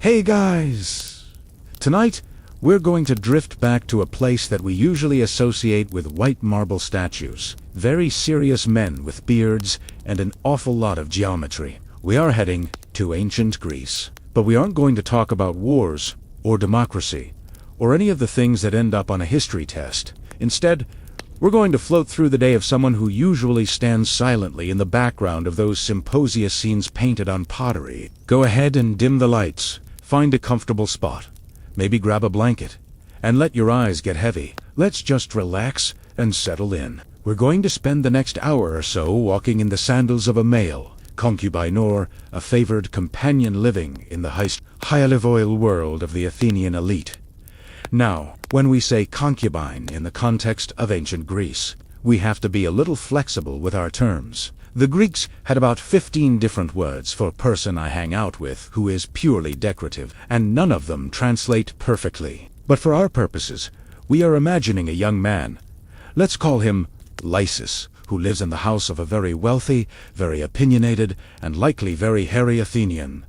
Hey guys! Tonight, we're going to drift back to a place that we usually associate with white marble statues, very serious men with beards, and an awful lot of geometry. We are heading to ancient Greece. But we aren't going to talk about wars, or democracy, or any of the things that end up on a history test. Instead, we're going to float through the day of someone who usually stands silently in the background of those symposia scenes painted on pottery. Go ahead and dim the lights. Find a comfortable spot. Maybe grab a blanket. And let your eyes get heavy. Let's just relax and settle in. We're going to spend the next hour or so walking in the sandals of a male, concubine, or a favored companion living in the high olive oil world of the Athenian elite. Now, when we say concubine in the context of ancient Greece, we have to be a little flexible with our terms. The Greeks had about 15 different words for a person I hang out with who is purely decorative, and none of them translate perfectly. But for our purposes, we are imagining a young man. Let's call him Lysis, who lives in the house of a very wealthy, very opinionated, and likely very hairy Athenian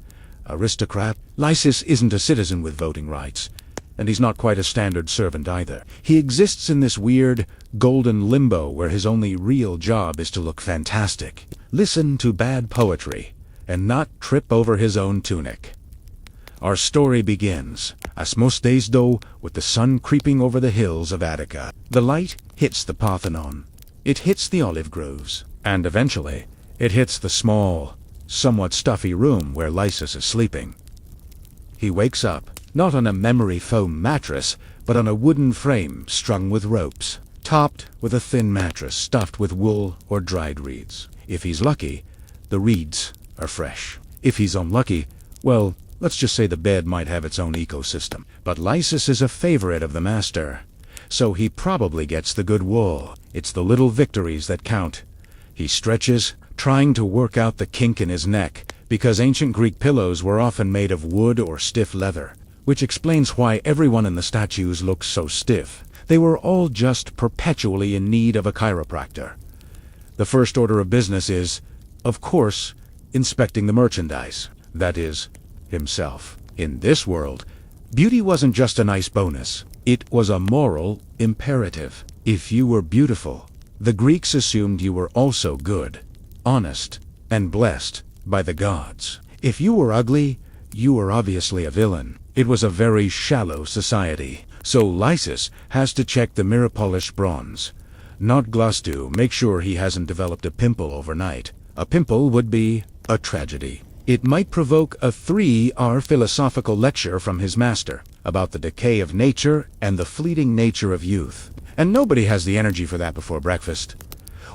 aristocrat. Lysis isn't a citizen with voting rights, and he's not quite a standard servant either. He exists in this weird, golden limbo where his only real job is to look fantastic, listen to bad poetry, and not trip over his own tunic. Our story begins, Asmosdesdo, with the sun creeping over the hills of Attica. The light hits the Parthenon. It hits the olive groves. And eventually, it hits the small, somewhat stuffy room where Lysis is sleeping. He wakes up, not on a memory foam mattress, but on a wooden frame strung with ropes, topped with a thin mattress stuffed with wool or dried reeds. If he's lucky, the reeds are fresh. If he's unlucky, well, let's just say the bed might have its own ecosystem. But Lysis is a favorite of the master, so he probably gets the good wool. It's the little victories that count. He stretches, trying to work out the kink in his neck, because ancient Greek pillows were often made of wood or stiff leather, which explains why everyone in the statues looks so stiff. They were all just perpetually in need of a chiropractor. The first order of business is, of course, inspecting the merchandise. That is, himself. In this world, beauty wasn't just a nice bonus. It was a moral imperative. If you were beautiful, the Greeks assumed you were also good, honest, and blessed by the gods. If you were ugly, you were obviously a villain. It was a very shallow society. So Lysis has to check the mirror-polished bronze, not gloss to make sure he hasn't developed a pimple overnight. A pimple would be a tragedy. It might provoke a 3-hour philosophical lecture from his master about the decay of nature and the fleeting nature of youth. And nobody has the energy for that before breakfast.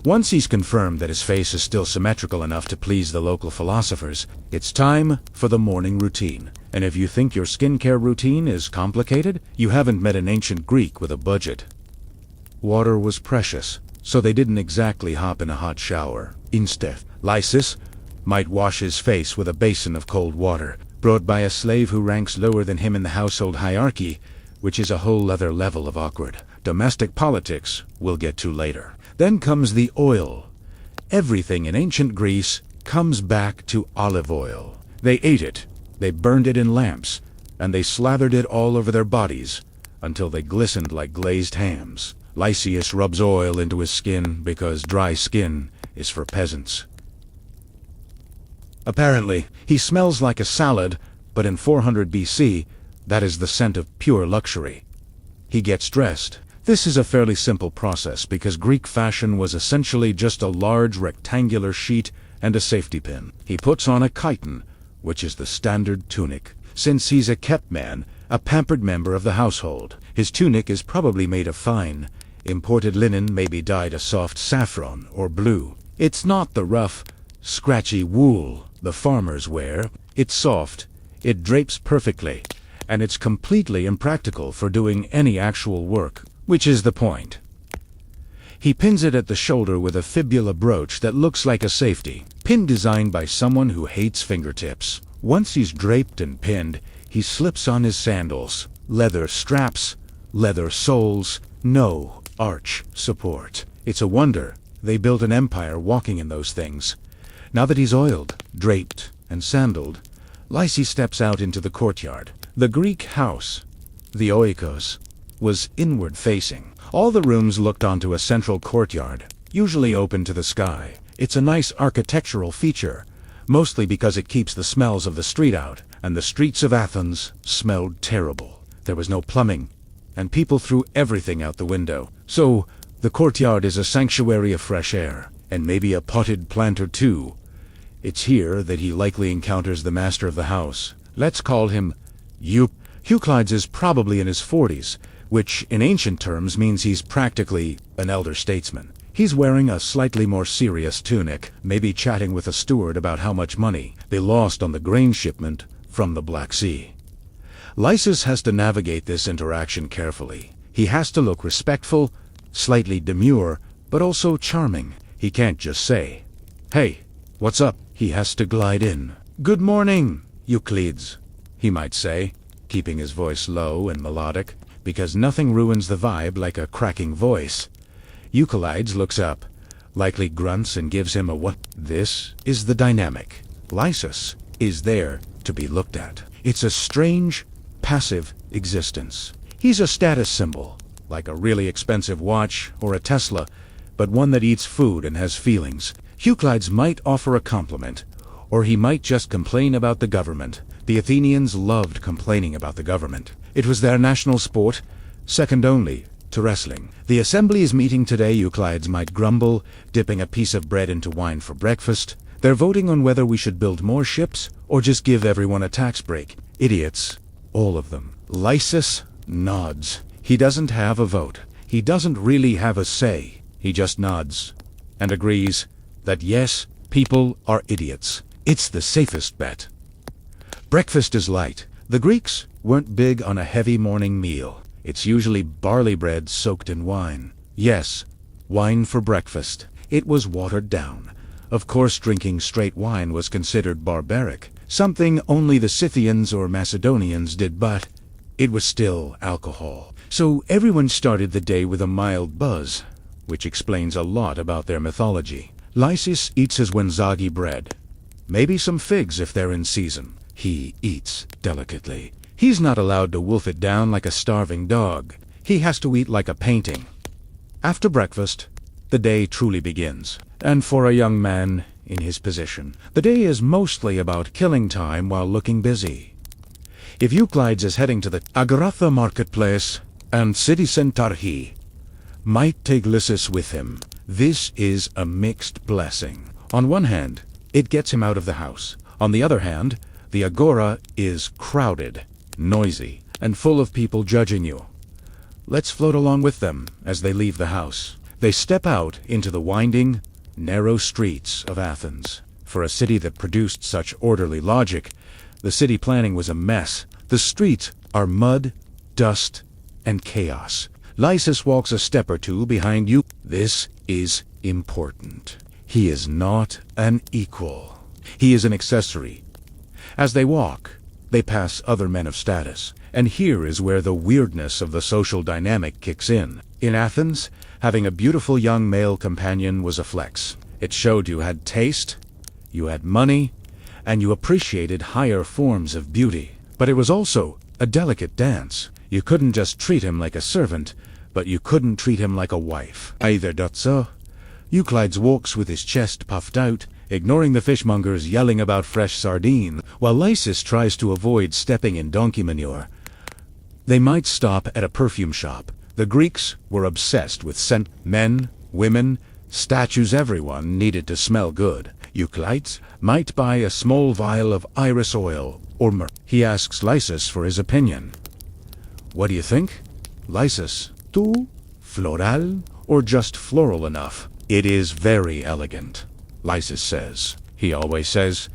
Once he's confirmed that his face is still symmetrical enough to please the local philosophers, it's time for the morning routine. And if you think your skincare routine is complicated, you haven't met an ancient Greek with a budget. Water was precious, so they didn't exactly hop in a hot shower. Instead, Lysis might wash his face with a basin of cold water, brought by a slave who ranks lower than him in the household hierarchy, which is a whole other level of awkward. Domestic politics we'll get to later. Then comes the oil. Everything in ancient Greece comes back to olive oil. They ate it, they burned it in lamps, and they slathered it all over their bodies until they glistened like glazed hams. Lysias rubs oil into his skin because dry skin is for peasants. Apparently, he smells like a salad, but in 400 BC, that is the scent of pure luxury. He gets dressed. This is a fairly simple process because Greek fashion was essentially just a large rectangular sheet and a safety pin. He puts on a chiton, which is the standard tunic. Since he's a kept man, a pampered member of the household, his tunic is probably made of fine, imported linen, maybe dyed a soft saffron or blue. It's not the rough, scratchy wool the farmers wear. It's soft, it drapes perfectly, and it's completely impractical for doing any actual work, which is the point. He pins it at the shoulder with a fibula brooch that looks like a safety pin designed by someone who hates fingertips. Once he's draped and pinned, he slips on his sandals. Leather straps, leather soles, no arch support. It's a wonder they built an empire walking in those things. Now that he's oiled, draped, and sandaled, Lysis steps out into the courtyard. The Greek house, the oikos, was inward-facing. All the rooms looked onto a central courtyard, usually open to the sky. It's a nice architectural feature, mostly because it keeps the smells of the street out, and the streets of Athens smelled terrible. There was no plumbing, and people threw everything out the window. So, the courtyard is a sanctuary of fresh air, and maybe a potted plant or two. It's here that he likely encounters the master of the house. Let's call him Euclides is probably in his 40s, which in ancient terms means he's practically an elder statesman. He's wearing a slightly more serious tunic, maybe chatting with a steward about how much money they lost on the grain shipment from the Black Sea. Lysis has to navigate this interaction carefully. He has to look respectful, slightly demure, but also charming. He can't just say, "Hey, what's up?" He has to glide in. "Good morning, Euclides," he might say, keeping his voice low and melodic, because nothing ruins the vibe like a cracking voice. Euclides looks up, likely grunts and gives him a what. This is the dynamic. Lysis is there to be looked at. It's a strange, passive existence. He's a status symbol, like a really expensive watch or a Tesla, but one that eats food and has feelings. Euclides might offer a compliment, or he might just complain about the government. The Athenians loved complaining about the government. It was their national sport, second only to wrestling. The assembly is meeting today, Euclides might grumble, dipping a piece of bread into wine for breakfast. They're voting on whether we should build more ships or just give everyone a tax break. Idiots, all of them. Lysis nods. He doesn't have a vote. He doesn't really have a say. He just nods and agrees that yes, people are idiots. It's the safest bet. Breakfast is light. The Greeks weren't big on a heavy morning meal. It's usually barley bread soaked in wine. Yes, wine for breakfast. It was watered down. Of course, drinking straight wine was considered barbaric, something only the Scythians or Macedonians did, but it was still alcohol. So everyone started the day with a mild buzz, which explains a lot about their mythology. Lysis eats his wenzagi bread. Maybe some figs if they're in season. He eats delicately. He's not allowed to wolf it down like a starving dog. He has to eat like a painting. After breakfast, the day truly begins. And for a young man in his position, the day is mostly about killing time while looking busy. If Euclides is heading to the Agartha marketplace and city center, he might take Lysis with him. This is a mixed blessing. On one hand, it gets him out of the house. On the other hand, the agora is crowded, noisy, and full of people judging you. Let's float along with them as they leave the house. They step out into the winding, narrow streets of Athens. For a city that produced such orderly logic, the city planning was a mess. The streets are mud, dust, and chaos. Lysis walks a step or two behind you. This is important. He is not an equal. He is an accessory. As they walk, they pass other men of status. And here is where the weirdness of the social dynamic kicks in. In Athens, having a beautiful young male companion was a flex. It showed you had taste, you had money, and you appreciated higher forms of beauty. But it was also a delicate dance. You couldn't just treat him like a servant, but you couldn't treat him like a wife either. So, Euclides walks with his chest puffed out, ignoring the fishmongers yelling about fresh sardine, while Lysis tries to avoid stepping in donkey manure. They might stop at a perfume shop. The Greeks were obsessed with scent. Men, women, statues, everyone needed to smell good. Euclides might buy a small vial of iris oil or myrrh. He asks Lysis for his opinion. What do you think? Lysis, tu floral or just floral enough? It is very elegant, Lysis says. He always says,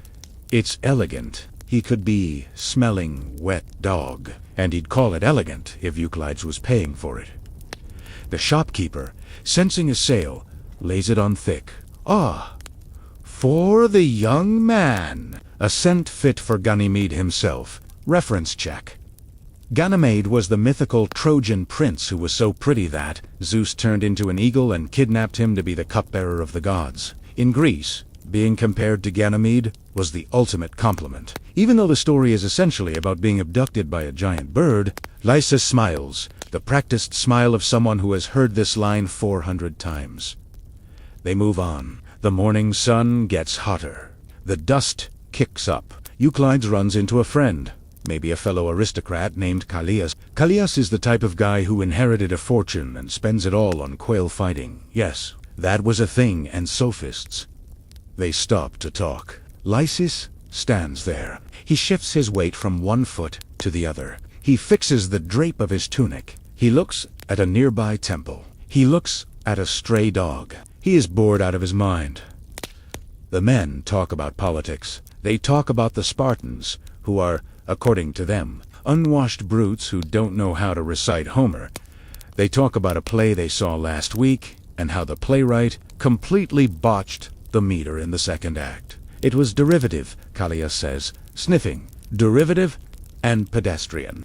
it's elegant. He could be smelling wet dog, and he'd call it elegant if Euclides was paying for it. The shopkeeper, sensing a sale, lays it on thick. Ah, for the young man. A scent fit for Ganymede himself. Reference check. Ganymede was the mythical Trojan prince who was so pretty that Zeus turned into an eagle and kidnapped him to be the cupbearer of the gods. In Greece, being compared to Ganymede was the ultimate compliment. Even though the story is essentially about being abducted by a giant bird, Lysis smiles, the practiced smile of someone who has heard this line 400 times. They move on. The morning sun gets hotter. The dust kicks up. Euclides runs into a friend, maybe a fellow aristocrat named Callias. Callias is the type of guy who inherited a fortune and spends it all on quail fighting. Yes, that was a thing, and sophists. They stop to talk. Lysis stands there. He shifts his weight from one foot to the other. He fixes the drape of his tunic. He looks at a nearby temple. He looks at a stray dog. He is bored out of his mind. The men talk about politics. They talk about the Spartans, who are, according to them, unwashed brutes who don't know how to recite Homer. They talk about a play they saw last week, and how the playwright completely botched the meter in the second act. It was derivative, Callias says, sniffing, derivative and pedestrian.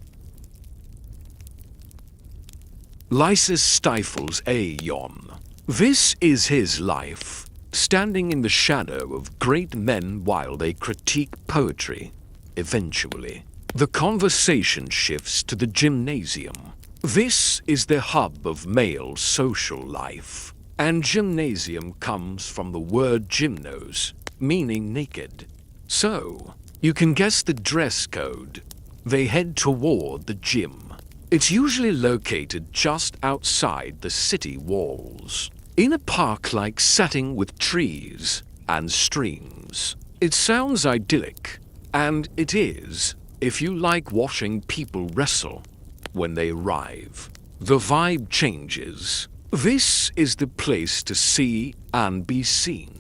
Lysis stifles a yawn. This is his life, standing in the shadow of great men while they critique poetry. Eventually, the conversation shifts to the gymnasium. This is the hub of male social life, and gymnasium comes from the word gymnos, meaning naked. So, you can guess the dress code. They head toward the gym. It's usually located just outside the city walls, in a park-like setting with trees and streams. It sounds idyllic, and it is, if you like watching people wrestle when they arrive. The vibe changes. This is the place to see and be seen.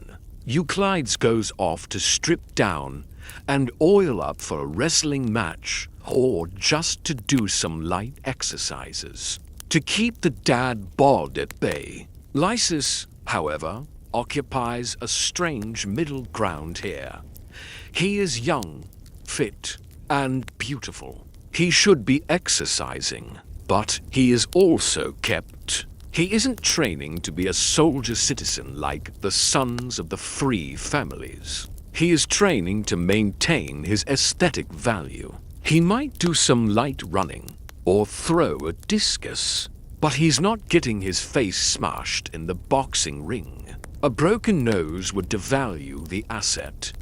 Euclides goes off to strip down and oil up for a wrestling match, or just to do some light exercises, to keep the dad bod at bay. Lysis, however, occupies a strange middle ground here. He is young, fit, and beautiful. He should be exercising, but he is also kept. He isn't training to be a soldier citizen like the sons of the free families. He is training to maintain his aesthetic value. He might do some light running or throw a discus, but he's not getting his face smashed in the boxing ring. A broken nose would devalue the asset.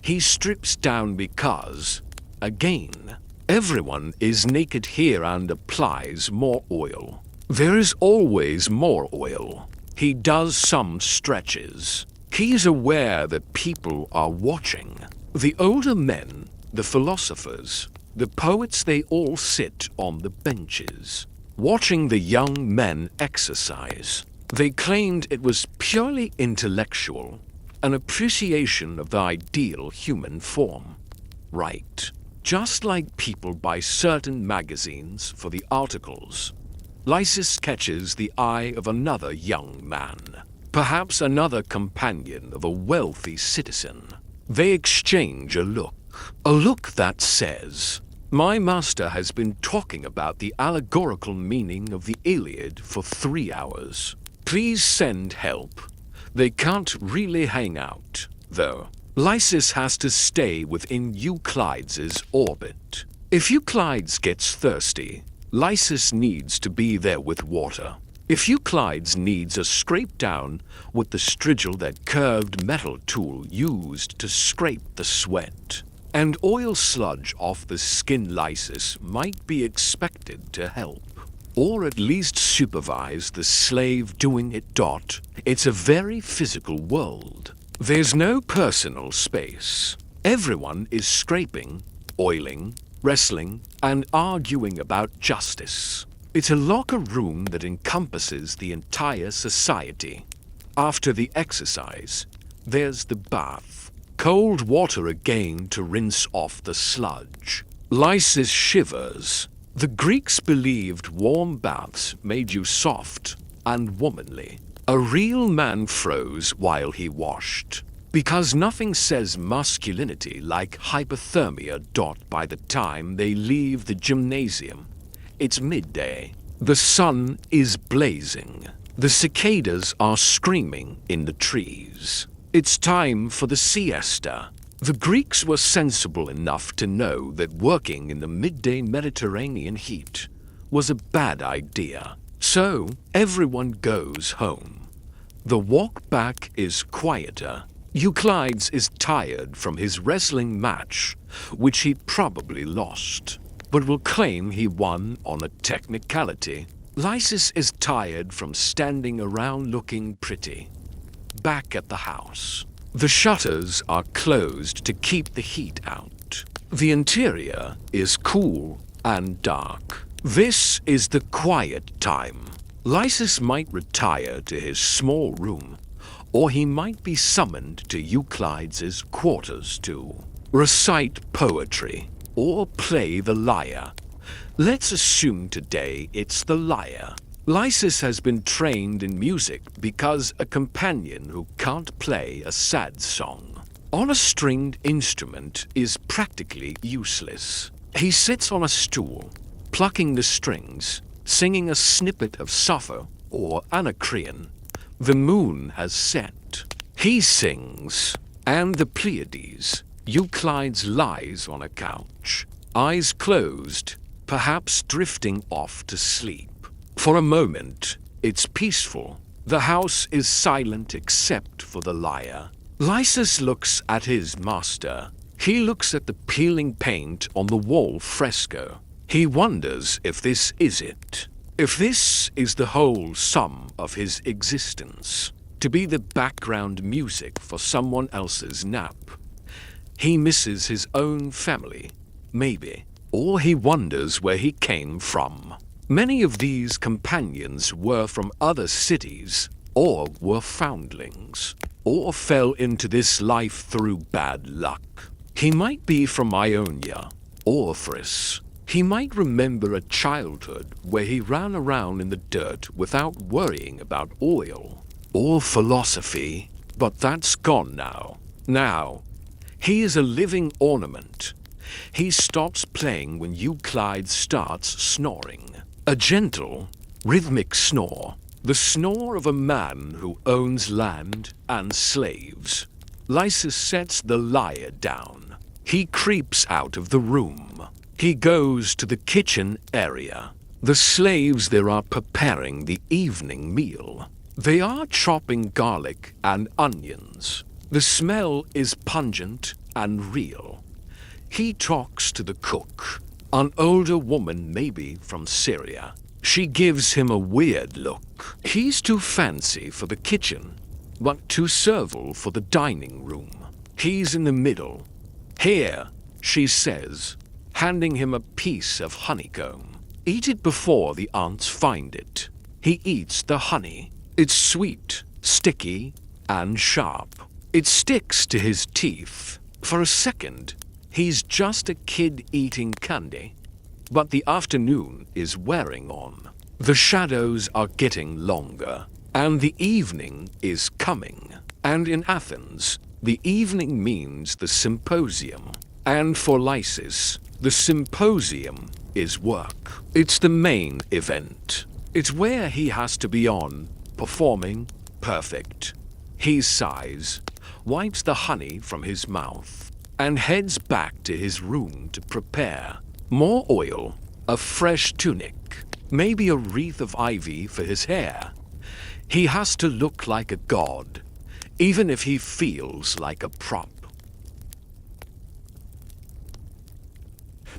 He strips down because, again, everyone is naked here and applies more oil. There is always more oil. He does some stretches. He's aware that people are watching. The older men, the philosophers, the poets, they all sit on the benches, watching the young men exercise. They claimed it was purely intellectual, an appreciation of the ideal human form. Right. Just like people buy certain magazines for the articles. Lysis catches the eye of another young man, perhaps another companion of a wealthy citizen. They exchange a look that says, "My master has been talking about the allegorical meaning of the Iliad for 3 hours. Please send help." They can't really hang out, though. Lysis has to stay within Euclides' orbit. If Euclides gets thirsty, Lysis needs to be there with water. If Euclides needs a scrape down with the strigil, that curved metal tool used to scrape the sweat, and oil sludge off the skin, Lysis might be expected to help, or at least supervise the slave doing it. It's a very physical world. There's no personal space. Everyone is scraping, oiling, wrestling, and arguing about justice. It's a locker room that encompasses the entire society. After the exercise, there's the bath. Cold water again to rinse off the sludge. Lysis shivers. The Greeks believed warm baths made you soft and womanly. A real man froze while he washed, because nothing says masculinity like hypothermia. By the time they leave the gymnasium, it's midday. The sun is blazing. The cicadas are screaming in the trees. It's time for the siesta. The Greeks were sensible enough to know that working in the midday Mediterranean heat was a bad idea. So everyone goes home. The walk back is quieter. Euclides is tired from his wrestling match, which he probably lost, but will claim he won on a technicality. Lysis is tired from standing around looking pretty. Back at the house. The shutters are closed to keep the heat out. The interior is cool and dark. This is the quiet time. Lysis might retire to his small room, or he might be summoned to Euclides' quarters to recite poetry or play the lyre. Let's assume today it's the lyre. Lysis has been trained in music because a companion who can't play a sad song on a stringed instrument is practically useless. He sits on a stool, plucking the strings, singing a snippet of Sappho or Anacreon. The moon has set. He sings, and the Pleiades. Euclides lies on a couch, eyes closed, perhaps drifting off to sleep. For a moment, it's peaceful. The house is silent except for the lyre. Lysis looks at his master. He looks at the peeling paint on the wall fresco. He wonders if this is it. If this is the whole sum of his existence. To be the background music for someone else's nap. He misses his own family, maybe. Or he wonders where he came from. Many of these companions were from other cities, or were foundlings, or fell into this life through bad luck. He might be from Ionia, or Thrace. He might remember a childhood where he ran around in the dirt without worrying about oil, or philosophy, but that's gone now. Now, he is a living ornament. He stops playing when Euclides starts snoring. A gentle, rhythmic snore, the snore of a man who owns land and slaves. Lysis sets the lyre down. He creeps out of the room. He goes to the kitchen area. The slaves there are preparing the evening meal. They are chopping garlic and onions. The smell is pungent and real. He talks to the cook. An older woman, maybe from Syria. She gives him a weird look. He's too fancy for the kitchen, but too servile for the dining room. He's in the middle. Here, she says, handing him a piece of honeycomb. Eat it before the ants find it. He eats the honey. It's sweet, sticky, and sharp. It sticks to his teeth. For a second, he's just a kid eating candy. But the afternoon is wearing on. The shadows are getting longer, and the evening is coming. And in Athens, the evening means the Symposium. And for Lysis, the Symposium is work. It's the main event. It's where he has to be on, performing, perfect. He sighs, wipes the honey from his mouth, and heads back to his room to prepare. More oil, a fresh tunic, maybe a wreath of ivy for his hair. He has to look like a god, even if he feels like a prop.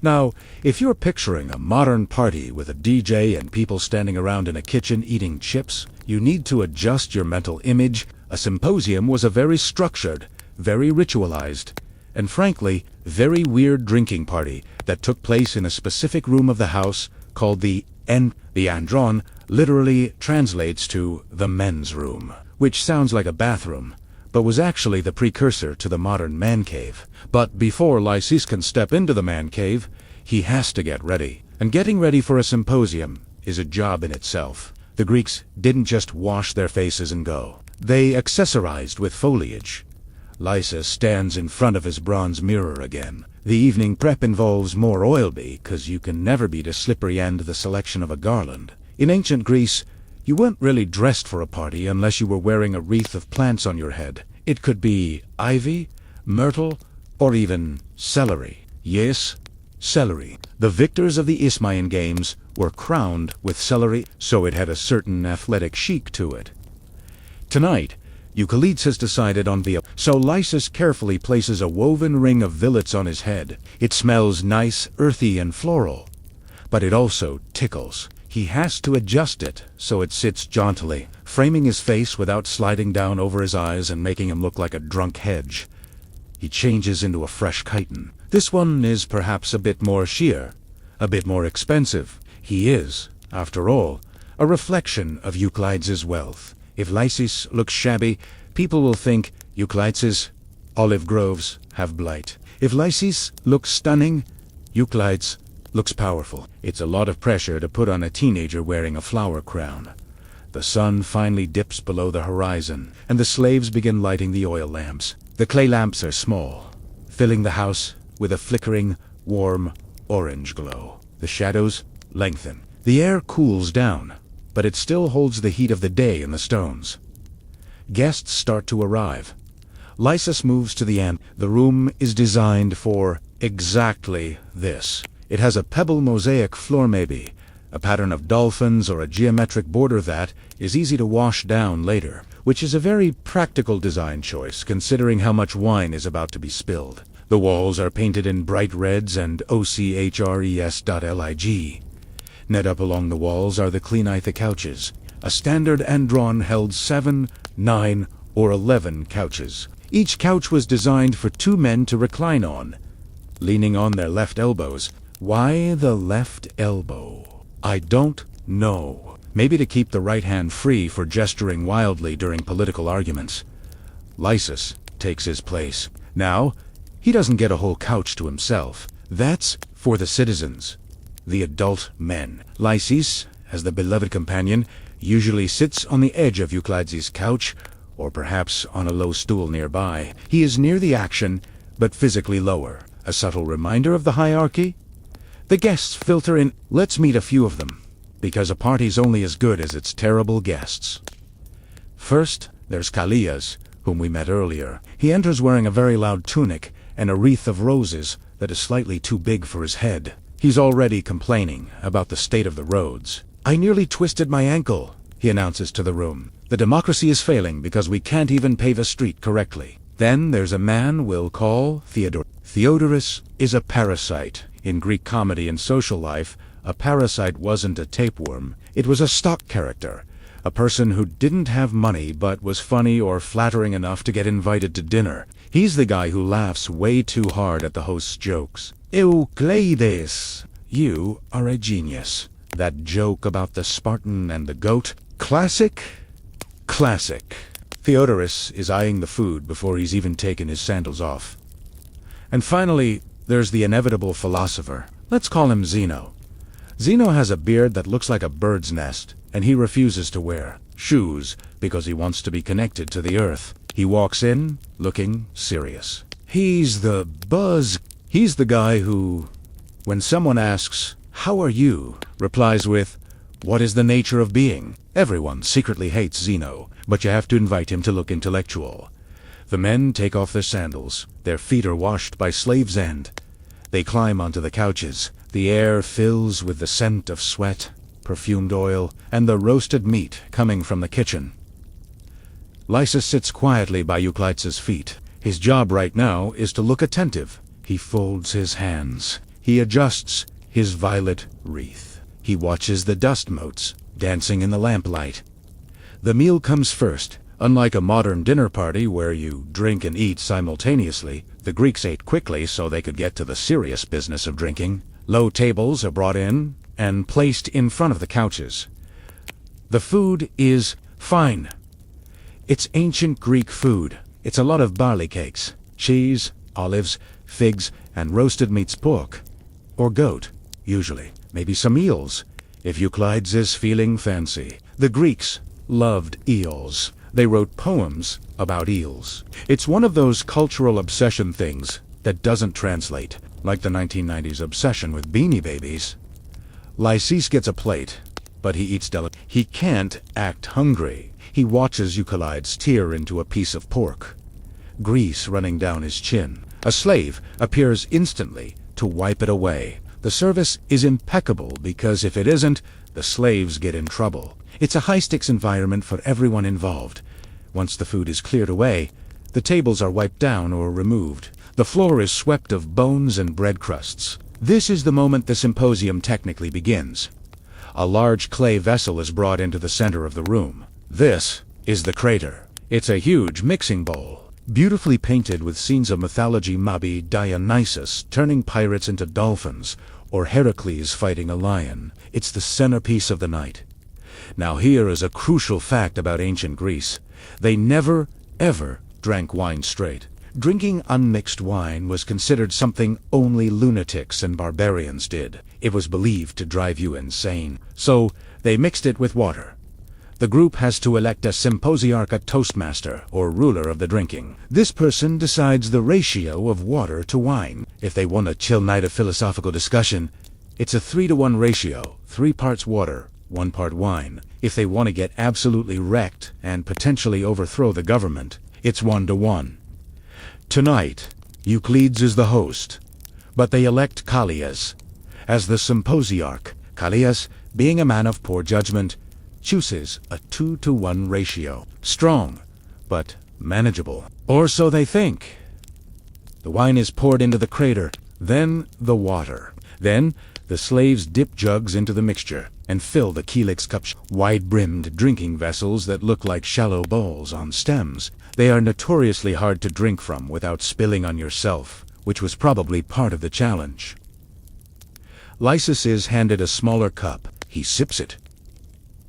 Now, if you're picturing a modern party with a DJ and people standing around in a kitchen eating chips, you need to adjust your mental image. A symposium was a very structured, very ritualized, and frankly, very weird drinking party that took place in a specific room of the house called the andron, literally translates to the men's room, which sounds like a bathroom, but was actually the precursor to the modern man cave. But before Lysis can step into the man cave, he has to get ready. And getting ready for a symposium is a job in itself. The Greeks didn't just wash their faces and go. They accessorized with foliage. Lysis stands in front of his bronze mirror again. The evening prep involves more oil because you can never beat a slippery end the selection of a garland. In ancient Greece, you weren't really dressed for a party unless you were wearing a wreath of plants on your head. It could be ivy, myrtle, or even celery. Yes, celery. The victors of the Isthmian Games were crowned with celery, so it had a certain athletic chic to it. Tonight, Euclides has decided on so Lysis carefully places a woven ring of violets on his head. It smells nice, earthy, and floral, but it also tickles. He has to adjust it so it sits jauntily, framing his face without sliding down over his eyes and making him look like a drunk hedge. He changes into a fresh chiton. This one is perhaps a bit more sheer, a bit more expensive. He is, after all, a reflection of Euclides' wealth. If Lysis looks shabby, people will think Euclides' olive groves have blight. If Lysis looks stunning, Euclides looks powerful. It's a lot of pressure to put on a teenager wearing a flower crown. The sun finally dips below the horizon, and the slaves begin lighting the oil lamps. The clay lamps are small, filling the house with a flickering, warm, orange glow. The shadows lengthen. The air cools down, but it still holds the heat of the day in the stones. Guests start to arrive. Lysis moves to the end. The room is designed for exactly this. It has a pebble mosaic floor maybe, a pattern of dolphins or a geometric border that is easy to wash down later, which is a very practical design choice considering how much wine is about to be spilled. The walls are painted in bright reds and ochres.lig. Net up along the walls are the Cleanitha couches. A standard andron held 7, 9, or 11 couches. Each couch was designed for 2 men to recline on, leaning on their left elbows. Why the left elbow? I don't know. Maybe to keep the right hand free for gesturing wildly during political arguments. Lysis takes his place. Now, he doesn't get a whole couch to himself. That's for the citizens, the adult men. Lysis, as the beloved companion, usually sits on the edge of Euclides' couch, or perhaps on a low stool nearby. He is near the action, but physically lower. A subtle reminder of the hierarchy? The guests filter in. Let's meet a few of them, because a party's only as good as its terrible guests. First, there's Callias, whom we met earlier. He enters wearing a very loud tunic and a wreath of roses that is slightly too big for his head. He's already complaining about the state of the roads. "I nearly twisted my ankle," he announces to the room. "The democracy is failing because we can't even pave a street correctly." Then there's a man we'll call Theodorus. Theodorus is a parasite. In Greek comedy and social life, a parasite wasn't a tapeworm. It was a stock character, a person who didn't have money but was funny or flattering enough to get invited to dinner. He's the guy who laughs way too hard at the host's jokes. "Euclides, you are a genius." That joke about the Spartan and the goat? Classic? Classic. Theodorus is eyeing the food before he's even taken his sandals off. And finally, there's the inevitable philosopher. Let's call him Zeno. Zeno has a beard that looks like a bird's nest, and he refuses to wear shoes because he wants to be connected to the earth. He walks in, looking serious. He's the guy who, when someone asks, "How are you?" replies with, "What is the nature of being?" Everyone secretly hates Zeno, but you have to invite him to look intellectual. The men take off their sandals. Their feet are washed by slaves' end. They climb onto the couches. The air fills with the scent of sweat, perfumed oil, and the roasted meat coming from the kitchen. Lysis sits quietly by Euclides' feet. His job right now is to look attentive. He folds his hands. He adjusts his violet wreath. He watches the dust motes dancing in the lamplight. The meal comes first. Unlike a modern dinner party where you drink and eat simultaneously, the Greeks ate quickly so they could get to the serious business of drinking. Low tables are brought in and placed in front of the couches. The food is fine. It's ancient Greek food. It's a lot of barley cakes, cheese, olives, figs, and roasted meats, pork. Or goat, usually. Maybe some eels, if Euclides is feeling fancy. The Greeks loved eels. They wrote poems about eels. It's one of those cultural obsession things that doesn't translate, like the 1990s obsession with Beanie Babies. Lysis gets a plate, but he eats delicately. He can't act hungry. He watches Euclides tear into a piece of pork, grease running down his chin. A slave appears instantly to wipe it away. The service is impeccable because if it isn't, the slaves get in trouble. It's a high-stakes environment for everyone involved. Once the food is cleared away, the tables are wiped down or removed. The floor is swept of bones and bread crusts. This is the moment the symposium technically begins. A large clay vessel is brought into the center of the room. This is the crater. It's a huge mixing bowl, beautifully painted with scenes of mythology, maybe Dionysus turning pirates into dolphins, or Heracles fighting a lion. It's the centerpiece of the night. Now here is a crucial fact about ancient Greece. They never, ever drank wine straight. Drinking unmixed wine was considered something only lunatics and barbarians did. It was believed to drive you insane. So they mixed it with water. The group has to elect a symposiarch, a toastmaster, or ruler of the drinking. This person decides the ratio of water to wine. If they want a chill night of philosophical discussion, it's a 3-to-1 ratio, 3 parts water, 1 part wine. If they want to get absolutely wrecked and potentially overthrow the government, it's 1-to-1. Tonight, Euclides is the host, but they elect Callias as the symposiarch. Callias, being a man of poor judgment, chooses a 2-to-1 ratio. Strong, but manageable. Or so they think. The wine is poured into the crater, then the water. Then the slaves dip jugs into the mixture and fill the calyx cups, wide-brimmed drinking vessels that look like shallow bowls on stems. They are notoriously hard to drink from without spilling on yourself, which was probably part of the challenge. Lysis is handed a smaller cup. He sips it.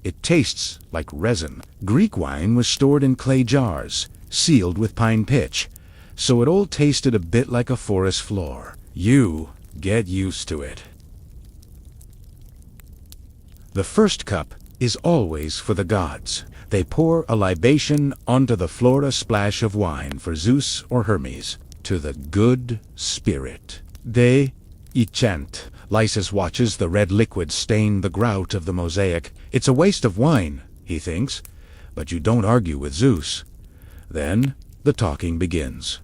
It tastes like resin. Greek wine was stored in clay jars, sealed with pine pitch, so it all tasted a bit like a forest floor. You get used to it. The first cup is always for the gods. They pour a libation onto the floor, a splash of wine for Zeus or Hermes, to the good spirit. They chant. Lysis watches the red liquid stain the grout of the mosaic. It's a waste of wine, he thinks, but you don't argue with Zeus. Then the talking begins.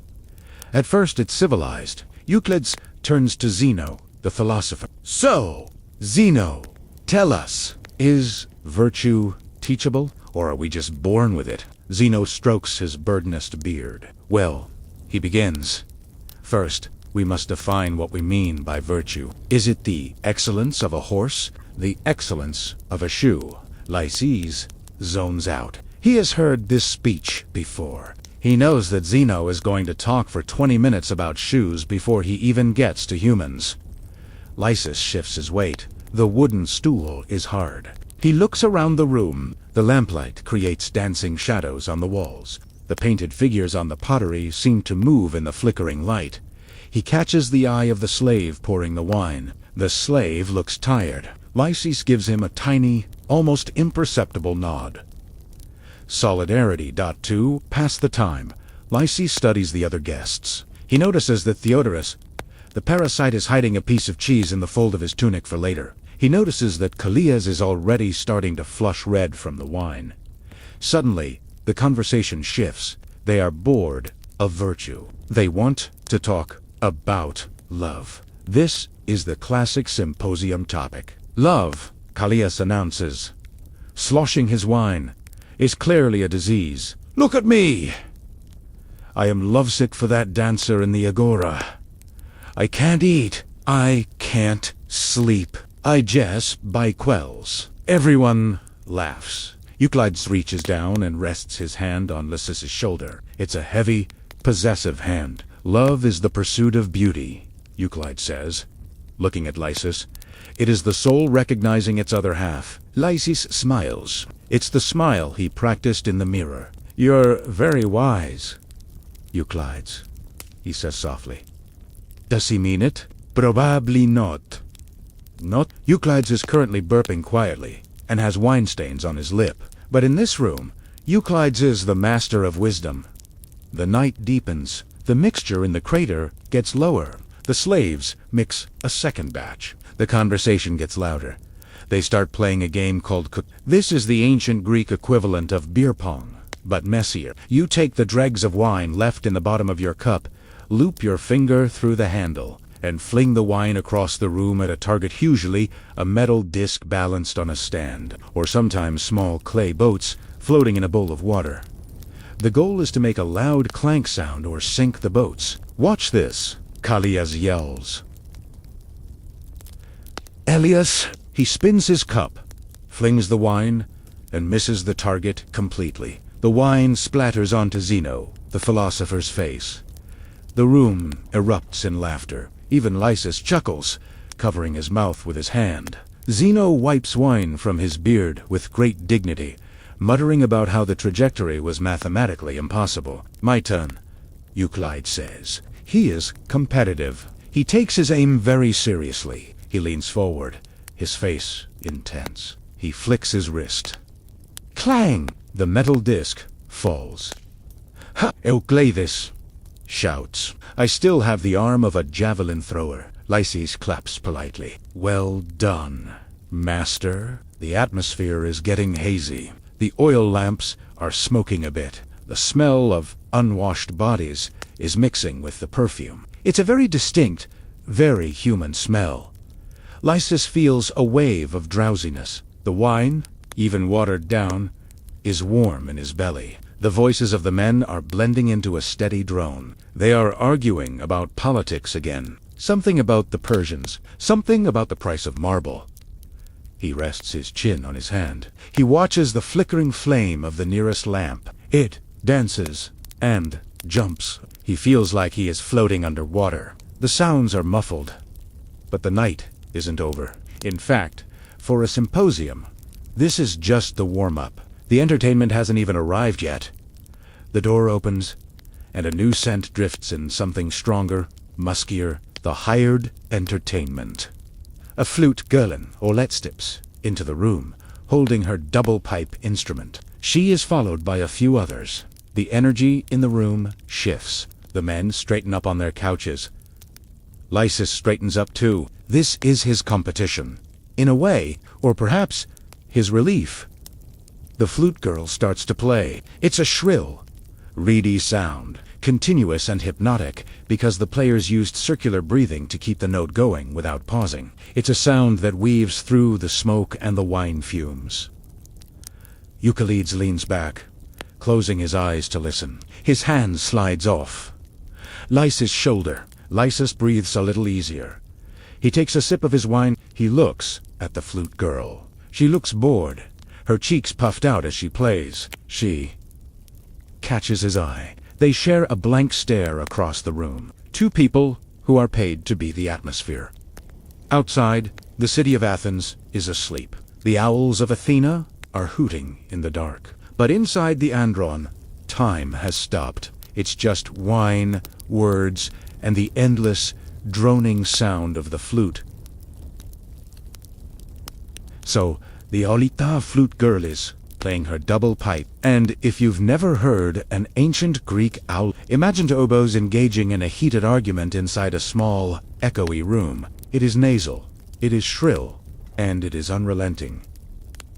At first it's civilized. Euclides turns to Zeno, the philosopher. So, Zeno, tell us, is virtue teachable, or are we just born with it? Zeno strokes his burdenous beard. Well, he begins. First, we must define what we mean by virtue. Is it the excellence of a horse? The excellence of a shoe? Lysis zones out. He has heard this speech before. He knows that Zeno is going to talk for 20 minutes about shoes before he even gets to humans. Lysis shifts his weight. The wooden stool is hard. He looks around the room. The lamplight creates dancing shadows on the walls. The painted figures on the pottery seem to move in the flickering light. He catches the eye of the slave pouring the wine. The slave looks tired. Lysis gives him a tiny, almost imperceptible nod. Solidarity. 2. Pass the time. Lysis studies the other guests. He notices that Theodorus, the parasite, is hiding a piece of cheese in the fold of his tunic for later. He notices that Callias is already starting to flush red from the wine. Suddenly, the conversation shifts. They are bored of virtue. They want to talk about love. This is the classic symposium topic. Love, Callias announces, sloshing his wine, is clearly a disease. Look at me! I am lovesick for that dancer in the agora. I can't eat. I can't sleep. I jest by quells. Everyone laughs. Euclides reaches down and rests his hand on Lysis's shoulder. It's a heavy, possessive hand. Love is the pursuit of beauty, Euclides says, looking at Lysis. It is the soul recognizing its other half. Lysis smiles. It's the smile he practiced in the mirror. You're very wise, Euclides, he says softly. Does he mean it? Probably not. Not? Euclides is currently burping quietly and has wine stains on his lip. But in this room, Euclides is the master of wisdom. The night deepens. The mixture in the crater gets lower. The slaves mix a second batch. The conversation gets louder. They start playing a game called cook. This is the ancient Greek equivalent of beer pong, but messier. You take the dregs of wine left in the bottom of your cup, loop your finger through the handle, and fling the wine across the room at a target, usually a metal disc balanced on a stand, or sometimes small clay boats floating in a bowl of water. The goal is to make a loud clank sound or sink the boats. Watch this, Callias yells. Elias, he spins his cup, flings the wine, and misses the target completely. The wine splatters onto Zeno, the philosopher's face. The room erupts in laughter. Even Lysis chuckles, covering his mouth with his hand. Zeno wipes wine from his beard with great dignity, muttering about how the trajectory was mathematically impossible. My turn, Euclid says. He is competitive. He takes his aim very seriously. He leans forward, his face intense. He flicks his wrist. Clang! The metal disc falls. Ha! Euclides shouts. I still have the arm of a javelin thrower. Lysis claps politely. Well done, master. The atmosphere is getting hazy. The oil lamps are smoking a bit. The smell of unwashed bodies is mixing with the perfume. It's a very distinct, very human smell. Lysis feels a wave of drowsiness. The wine, even watered down, is warm in his belly. The voices of the men are blending into a steady drone. They are arguing about politics again. Something about the Persians. Something about the price of marble. He rests his chin on his hand. He watches the flickering flame of the nearest lamp. It dances and jumps. He feels like he is floating underwater. The sounds are muffled. But the night isn't over. In fact, for a symposium, this is just the warm-up. The entertainment hasn't even arrived yet. The door opens, and a new scent drifts in, something stronger, muskier, the hired entertainment. A flute girlin, Olet, steps into the room, holding her double-pipe instrument. She is followed by a few others. The energy in the room shifts. The men straighten up on their couches. Lysis straightens up too. This is his competition. In a way, or perhaps his relief. The flute girl starts to play. It's a shrill, reedy sound, continuous and hypnotic, because the players used circular breathing to keep the note going without pausing. It's a sound that weaves through the smoke and the wine fumes. Euclid leans back, closing his eyes to listen. His hand slides off Lysis' shoulder. Lysis breathes a little easier. He takes a sip of his wine. He looks at the flute girl. She looks bored, her cheeks puffed out as she plays. She catches his eye. They share a blank stare across the room. Two people who are paid to be the atmosphere. Outside, the city of Athens is asleep. The owls of Athena are hooting in the dark. But inside the Andron, time has stopped. It's just wine, words, and the endless, droning sound of the flute. So, the Olita flute girl is playing her double pipe. And if you've never heard an ancient Greek owl, imagine two oboes engaging in a heated argument inside a small, echoey room. It is nasal, it is shrill, and it is unrelenting.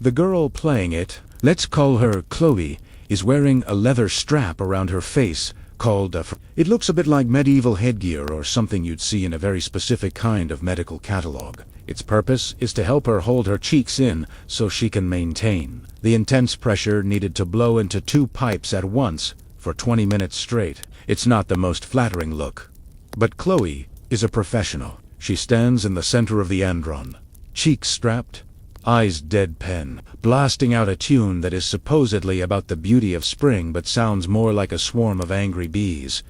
The girl playing it, let's call her Chloe, is wearing a leather strap around her face called a... It looks a bit like medieval headgear or something you'd see in a very specific kind of medical catalog. Its purpose is to help her hold her cheeks in so she can maintain the intense pressure needed to blow into two pipes at once for 20 minutes straight. It's not the most flattering look. But Chloe is a professional. She stands in the center of the Andron, cheeks strapped, eyes deadpan, blasting out a tune that is supposedly about the beauty of spring but sounds more like a swarm of angry bees.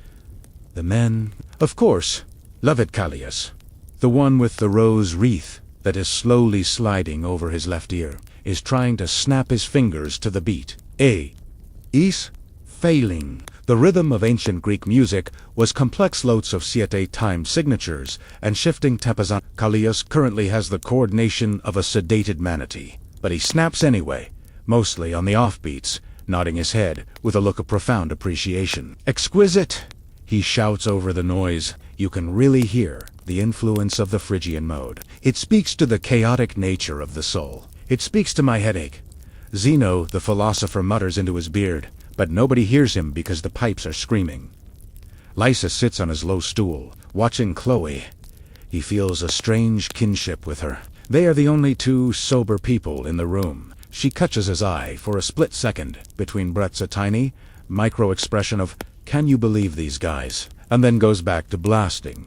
The men, of course, love it. Callias, the one with the rose wreath that is slowly sliding over his left ear, is trying to snap his fingers to the beat. Is failing. The rhythm of ancient Greek music was complex lots of siete time signatures and shifting tempos. Callias currently has the coordination of a sedated manatee, but he snaps anyway, mostly on the offbeats, nodding his head with a look of profound appreciation. Exquisite! He shouts over the noise. You can really hear the influence of the Phrygian mode. It speaks to the chaotic nature of the soul. It speaks to my headache. Zeno, the philosopher, mutters into his beard, but nobody hears him because the pipes are screaming. Lysis sits on his low stool, watching Chloe. He feels a strange kinship with her. They are the only two sober people in the room. She catches his eye for a split second, between breaths a tiny, micro-expression of, "Can you believe these guys?" and then goes back to blasting.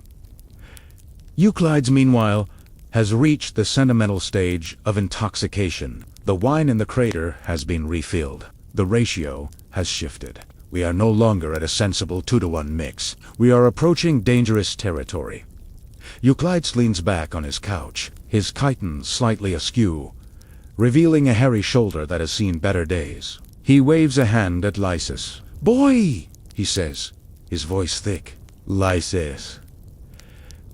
Euclides, meanwhile, has reached the sentimental stage of intoxication. The wine in the crater has been refilled. The ratio has shifted. We are no longer at a sensible 2-to-1 mix. We are approaching dangerous territory. Euclides leans back on his couch, his chiton slightly askew, revealing a hairy shoulder that has seen better days. He waves a hand at Lysis. "Boy!" he says, his voice thick. "Lysis,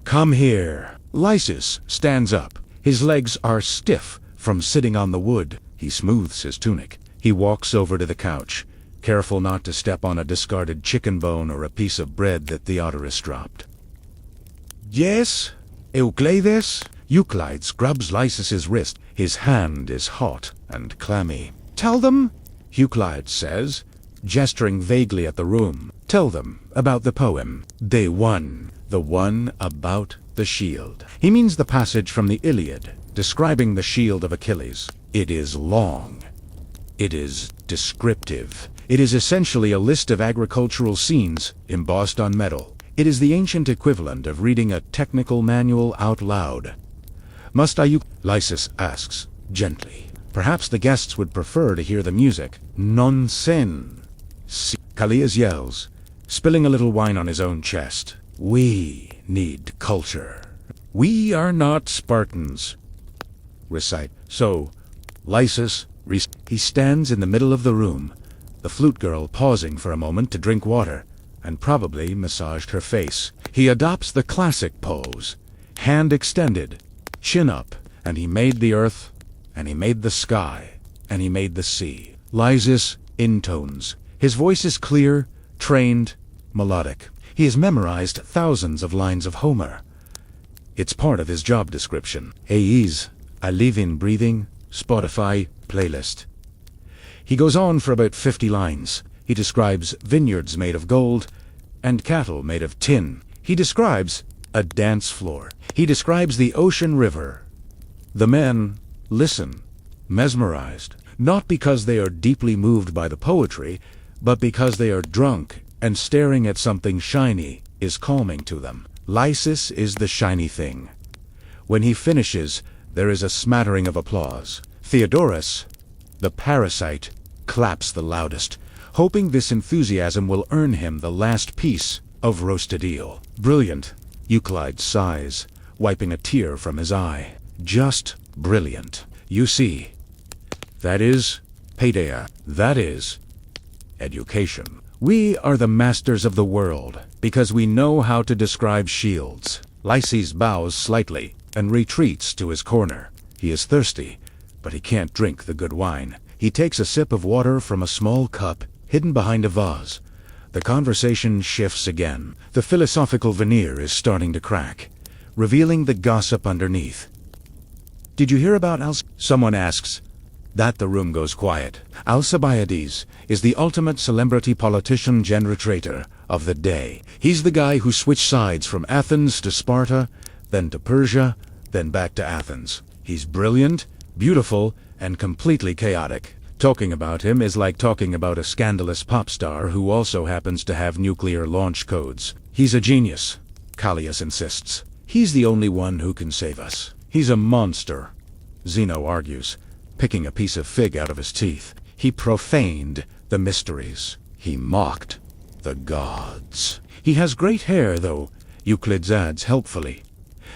come here." Lysis stands up. His legs are stiff from sitting on the wood. He smooths his tunic. He walks over to the couch, careful not to step on a discarded chicken bone or a piece of bread that Theodorus dropped. "Yes, Euclides?" Euclides grabs Lysis's wrist. His hand is hot and clammy. "Tell them," Euclides says, gesturing vaguely at the room. "Tell them about the poem. Day 1, the one about the shield." He means the passage from the Iliad, describing the shield of Achilles. It is long. It is descriptive. It is essentially a list of agricultural scenes embossed on metal. It is the ancient equivalent of reading a technical manual out loud. "Must I?" Lysis asks, gently. Perhaps the guests would prefer to hear the music. "Non sen." Callias yells, spilling a little wine on his own chest. "We need culture. We are not Spartans." Recite. So, Lysis, he stands in the middle of the room, the flute girl pausing for a moment to drink water, and probably massaged her face. He adopts the classic pose, hand extended, chin up, and he made the earth, and he made the sky, and he made the sea. Lysis intones. His voice is clear, trained, melodic. He has memorized thousands of lines of Homer. It's part of his job description. AEs, I live in breathing, Spotify playlist. He goes on for about 50 lines. He describes vineyards made of gold and cattle made of tin. He describes a dance floor. He describes the ocean river. The men listen, mesmerized, not because they are deeply moved by the poetry, but because they are drunk and staring at something shiny is calming to them. Lysis is the shiny thing. When he finishes, there is a smattering of applause. Theodorus, the parasite, claps the loudest, hoping this enthusiasm will earn him the last piece of roasted eel. "Brilliant," Euclides sighs, wiping a tear from his eye. "Just brilliant. You see, that is paideia. That is education. We are the masters of the world because we know how to describe shields." Lysis bows slightly and retreats to his corner. He is thirsty, but he can't drink the good wine. He takes a sip of water from a small cup hidden behind a vase. The conversation shifts again. The philosophical veneer is starting to crack, revealing the gossip underneath. "Did you hear about Someone asks. That the room goes quiet. Alcibiades is the ultimate celebrity politician generator of the day. He's the guy who switched sides from Athens to Sparta, then to Persia, then back to Athens. He's brilliant, beautiful, and completely chaotic. Talking about him is like talking about a scandalous pop star who also happens to have nuclear launch codes. He's a genius, Callias insists. He's the only one who can save us. He's a monster, Zeno argues, picking a piece of fig out of his teeth. He profaned the mysteries. He mocked the gods. He has great hair, though, Euclides adds helpfully.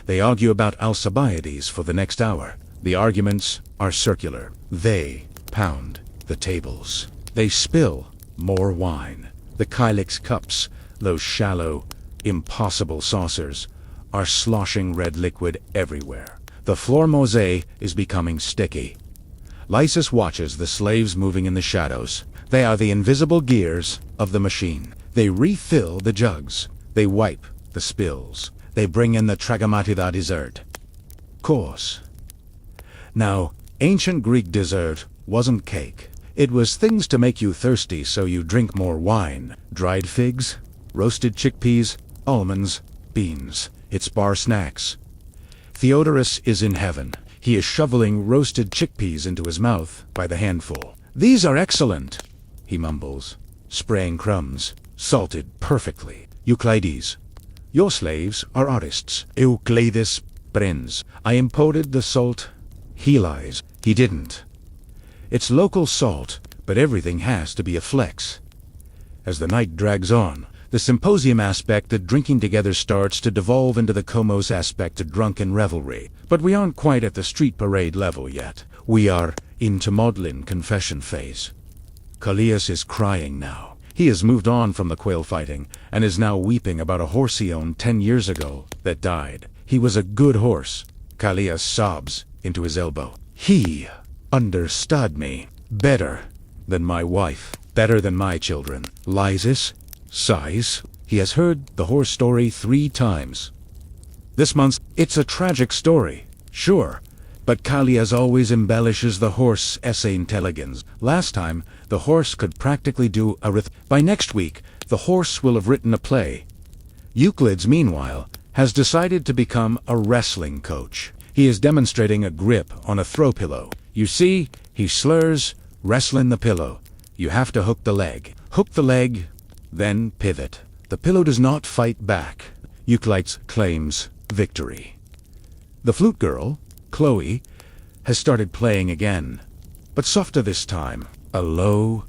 They argue about Alcibiades for the next hour. The arguments are circular. They pound the tables. They spill more wine. The kylix cups, those shallow, impossible saucers, are sloshing red liquid everywhere. The floor mosaic is becoming sticky. Lysis watches the slaves moving in the shadows. They are the invisible gears of the machine. They refill the jugs. They wipe the spills. They bring in the tragamatida dessert. Course. Now, ancient Greek dessert wasn't cake. It was things to make you thirsty so you drink more wine. Dried figs, roasted chickpeas, almonds, beans. It's bar snacks. Theodorus is in heaven. He is shoveling roasted chickpeas into his mouth by the handful. "These are excellent," he mumbles, spraying crumbs, salted perfectly. "Euclides, your slaves are artists." Euclides Prince. "I imported the salt." He lies. He didn't. It's local salt, but everything has to be a flex. As the night drags on, the symposium aspect, the drinking together, starts to devolve into the Komos aspect of drunken revelry. But we aren't quite at the street parade level yet. We are into maudlin confession phase. Callias is crying now. He has moved on from the quail fighting, and is now weeping about a horse he owned 10 years ago that died. He was a good horse. Callias sobs into his elbow. "He understood me better than my wife, better than my children." Lysis sighs. He has heard the horse story 3 times. This month, it's a tragic story, sure, but Callias always embellishes the horse essay intelligence. Last time, the horse could practically do By next week, the horse will have written a play. Euclides, meanwhile, has decided to become a wrestling coach. He is demonstrating a grip on a throw pillow. You see, he slurs, wrestling the pillow. You have to hook the leg. Hook the leg, then pivot. The pillow does not fight back. Euclides claims victory. The flute girl, Chloe, has started playing again, but softer this time. A low,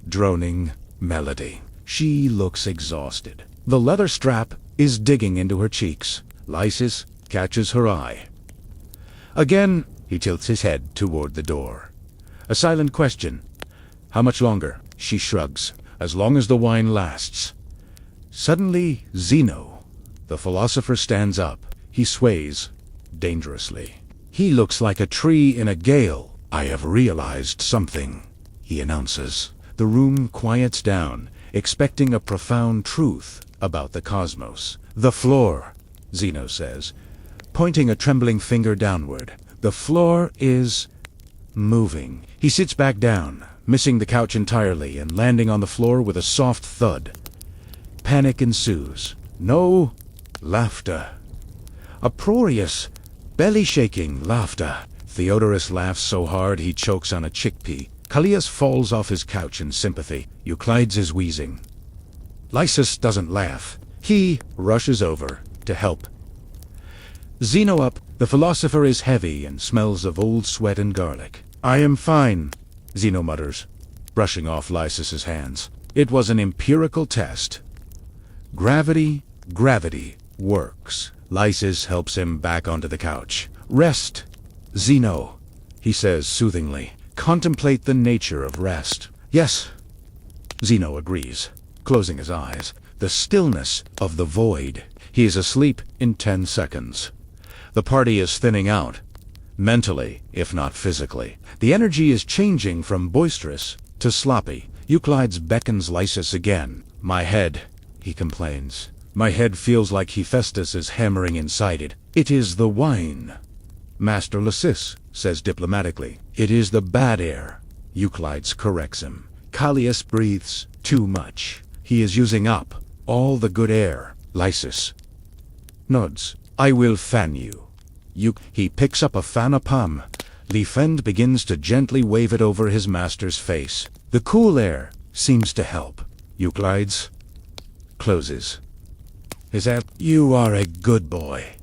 droning melody. She looks exhausted. The leather strap is digging into her cheeks. Lysis catches her eye. Again, he tilts his head toward the door. A silent question. "How much longer?" She shrugs. "As long as the wine lasts." Suddenly, Zeno, the philosopher, stands up. He sways dangerously. He looks like a tree in a gale. "I have realized something," he announces. The room quiets down, expecting a profound truth about the cosmos. "The floor," Zeno says, pointing a trembling finger downward. "The floor is moving." He sits back down, missing the couch entirely and landing on the floor with a soft thud. Panic ensues. No laughter. Uproarious, belly-shaking laughter. Theodorus laughs so hard he chokes on a chickpea. Callias falls off his couch in sympathy. Euclides is wheezing. Lysis doesn't laugh. He rushes over to help. Zeno up, the philosopher is heavy and smells of old sweat and garlic. "I am fine," Zeno mutters, brushing off Lysis's hands. "It was an empirical test. Gravity works." Lysis helps him back onto the couch. "Rest, Zeno," he says soothingly. "Contemplate the nature of rest." "Yes," Zeno agrees, closing his eyes. The stillness of the void. He is asleep in 10 seconds. The party is thinning out, mentally, if not physically. The energy is changing from boisterous to sloppy. Euclides beckons Lysis again. "My head," he complains. "My head feels like Hephaestus is hammering inside it." "It is the wine," Master Lysis says diplomatically. "It is the bad air," Euclides corrects him. Callias breathes too much. He is using up all the good air. Lysis nods. "I will fan you." He picks up a fan of palm. Liefeld begins to gently wave it over his master's face. The cool air seems to help. Euclides closes his eyes. "You are a good boy."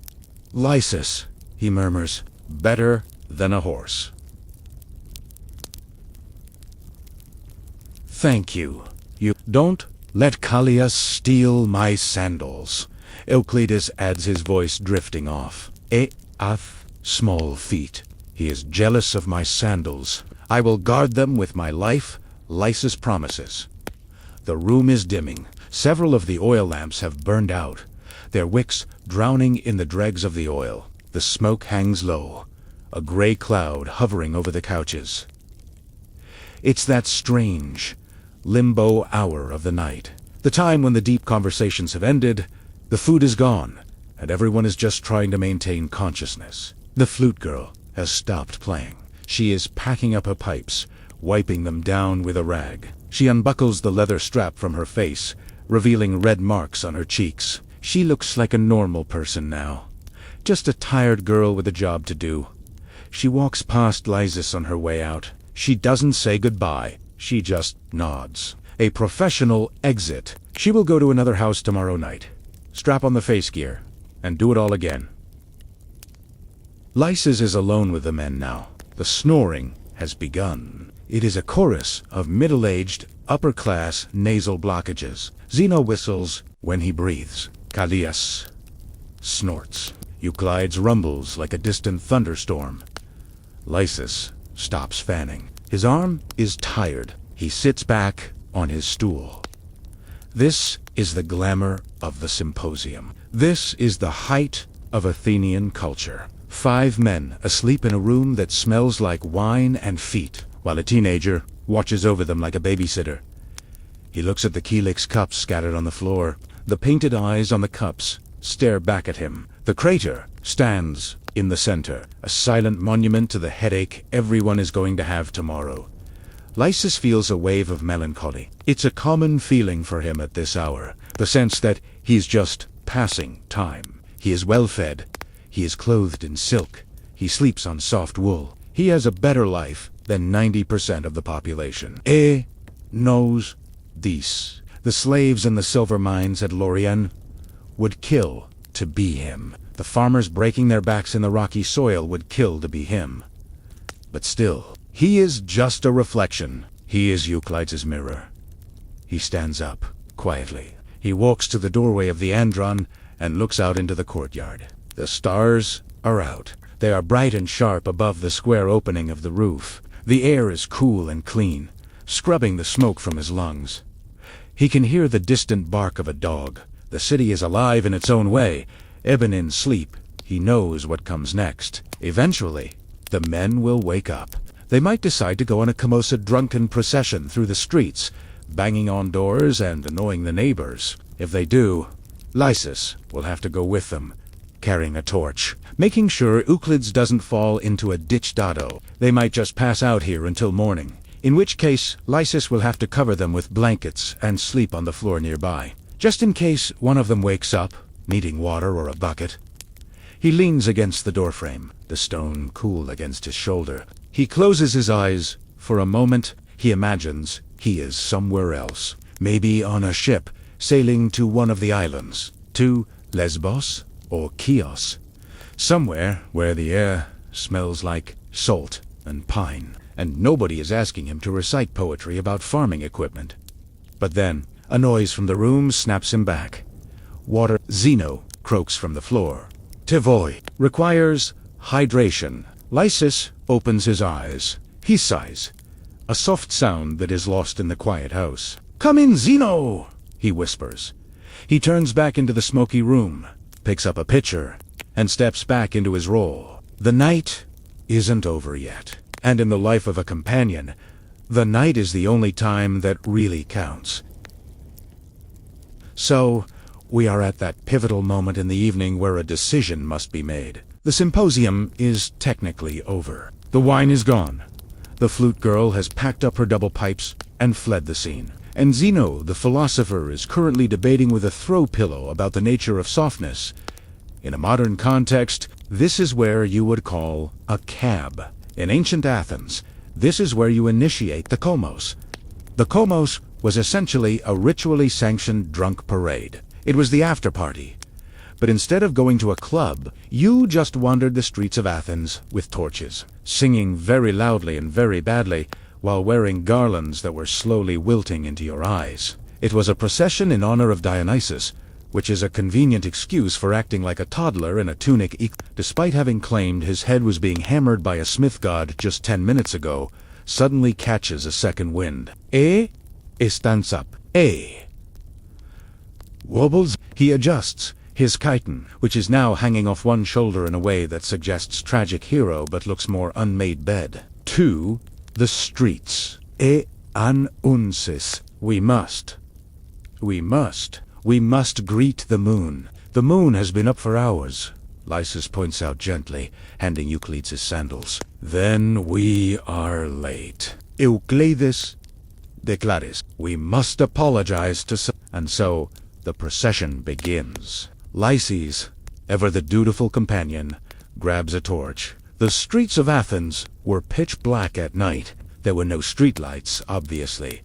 "Lysis," he murmurs, "better than a horse." "Thank you. You don't let Callias steal my sandals." Euclides adds, his voice drifting off. Small feet. He is jealous of my sandals. "I will guard them with my life," Lysis promises. The room is dimming. Several of the oil lamps have burned out, their wicks drowning in the dregs of the oil. The smoke hangs low, a gray cloud hovering over the couches. It's that strange, limbo hour of the night, the time when the deep conversations have ended, the food is gone, and everyone is just trying to maintain consciousness. The flute girl has stopped playing. She is packing up her pipes, wiping them down with a rag. She unbuckles the leather strap from her face, revealing red marks on her cheeks. She looks like a normal person now. Just a tired girl with a job to do. She walks past Lysis on her way out. She doesn't say goodbye. She just nods. A professional exit. She will go to another house tomorrow night. Strap on the face gear, and do it all again. Lysis is alone with the men now. The snoring has begun. It is a chorus of middle-aged, upper-class nasal blockages. Zeno whistles when he breathes. Callias snorts. Euclides rumbles like a distant thunderstorm. Lysis stops fanning. His arm is tired. He sits back on his stool. This is the glamour of the Symposium. This is the height of Athenian culture. 5 men asleep in a room that smells like wine and feet, while a teenager watches over them like a babysitter. He looks at the Helix cups scattered on the floor. The painted eyes on the cups stare back at him. The crater stands in the center, a silent monument to the headache everyone is going to have tomorrow. Lysis feels a wave of melancholy. It's a common feeling for him at this hour, the sense that he's just passing time. He is well fed. He is clothed in silk. He sleeps on soft wool. He has a better life than 90% of the population. Knows this. The slaves in the silver mines at Lorient would kill to be him. The farmers breaking their backs in the rocky soil would kill to be him. But still, he is just a reflection. He is Euclides' mirror. He stands up, quietly. He walks to the doorway of the Andron and looks out into the courtyard. The stars are out. They are bright and sharp above the square opening of the roof. The air is cool and clean, scrubbing the smoke from his lungs. He can hear the distant bark of a dog. The city is alive in its own way. Even in sleep, he knows what comes next. Eventually, the men will wake up. They might decide to go on a Camosa drunken procession through the streets, banging on doors and annoying the neighbors. If they do, Lysis will have to go with them, carrying a torch, making sure Euclides doesn't fall into a ditch dado. They might just pass out here until morning, in which case Lysis will have to cover them with blankets and sleep on the floor nearby, just in case one of them wakes up, needing water or a bucket. He leans against the doorframe, the stone cool against his shoulder. He closes his eyes. For a moment, he imagines he is somewhere else, maybe on a ship, sailing to one of the islands, to Lesbos or Chios, somewhere where the air smells like salt and pine, and nobody is asking him to recite poetry about farming equipment. But then, a noise from the room snaps him back. Water. Zeno croaks from the floor. Tivoi requires hydration. Lysis opens his eyes. He sighs, a soft sound that is lost in the quiet house. "Come in, Zeno," he whispers. He turns back into the smoky room, picks up a pitcher, and steps back into his role. The night isn't over yet, and in the life of a companion, the night is the only time that really counts. So, we are at that pivotal moment in the evening where a decision must be made. The Symposium is technically over. The wine is gone. The flute girl has packed up her double pipes and fled the scene. And Zeno, the philosopher, is currently debating with a throw pillow about the nature of softness. In a modern context, this is where you would call a cab. In ancient Athens, this is where you initiate the komos. The komos was essentially a ritually sanctioned drunk parade. It was the after-party. But instead of going to a club, you just wandered the streets of Athens with torches, singing very loudly and very badly, while wearing garlands that were slowly wilting into your eyes. It was a procession in honor of Dionysus, which is a convenient excuse for acting like a toddler in a tunic. Despite having claimed his head was being hammered by a smith god just 10 minutes ago, suddenly catches a second wind. Stands up. Wobbles. He adjusts his chiton, which is now hanging off one shoulder in a way that suggests tragic hero but looks more unmade bed. 2. The streets. An unsis. We must greet the moon. The moon has been up for hours, Lysis points out gently, handing Euclides his sandals. Then we are late. Euclides declares. We must apologize to And so the procession begins. Lysis, ever the dutiful companion, grabs a torch. The streets of Athens were pitch black at night. There were no streetlights, obviously,